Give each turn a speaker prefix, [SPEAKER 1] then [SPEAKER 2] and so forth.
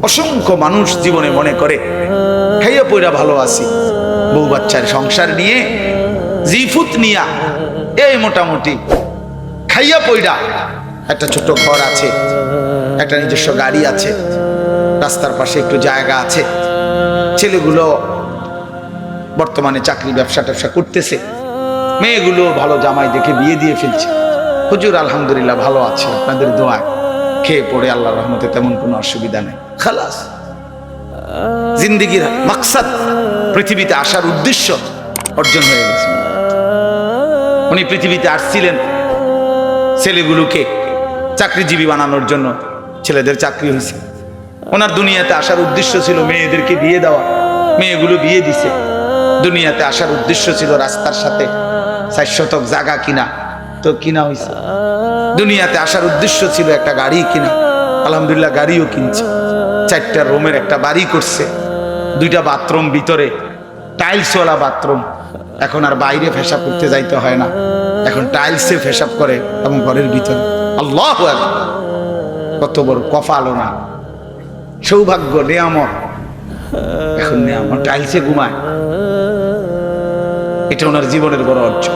[SPEAKER 1] অসংখ্য মানুষ জীবনে মনে করে খাইয়া পয়রা ভালো আছি, বউ বাচ্চার সংসার নিয়ে জিফুত নিয়া এই মোটামুটি খাইয়া পয়রা, একটা ছোট ঘর আছে, একটা নিজস্ব গাড়ি আছে, রাস্তার পাশে একটু জায়গা আছে, ছেলেগুলো বর্তমানে চাকরি ব্যবসা ট্যাবসা করতেছে, মেয়েগুলো ভালো জামাই দেখে বিয়ে দিয়ে ফেলছে। হুজুর আলহামদুলিল্লাহ ভালো আছে, আপনাদের দোয়ায় খেয়ে পড়ে আল্লাহর রহমতে তেমন কোনো অসুবিধা নেই, খালাস। জিন্দেগির মাকসাদ, পৃথিবীতে আসার উদ্দেশ্য অর্জন হয়ে গেছে। উনি পৃথিবীতে আসছিলেন ছেলেগুলোকে চাকরিজীবী বানানোর জন্য, ছেলেদের চাকরি হয়েছে। ওনার দুনিয়াতে আসার উদ্দেশ্য ছিল মেয়েদেরকে বিয়ে দেওয়া, মেয়েগুলো বিয়ে দিছে। দুনিয়াতে আসার উদ্দেশ্য ছিল রাস্তার সাথে 4 শতক জায়গা কিনা, তো কিনা হয়েছে। দুনিয়াতে আসার উদ্দেশ্য ছিল একটা গাড়ি কিনা, আলহামদুলিল্লাহ গাড়িও কিনছে। 4টা রুমের একটা বাড়ি করছে, 2টা বাথরুম, ভিতরে টাইলসওয়ালা বাথরুম। এখন আর বাইরে পেশাব করতে যাইতে হয় না, এখন টাইলসে পেশাব করে এবং ঘরের ভিতরে। আল্লাহু আকবার, কত বড় কপাল না, সৌভাগ্য, নিয়ামত। এখন নিয়ামত, টাইলসে ঘুমায়, এটা ওনার জীবনের বড় অর্জন।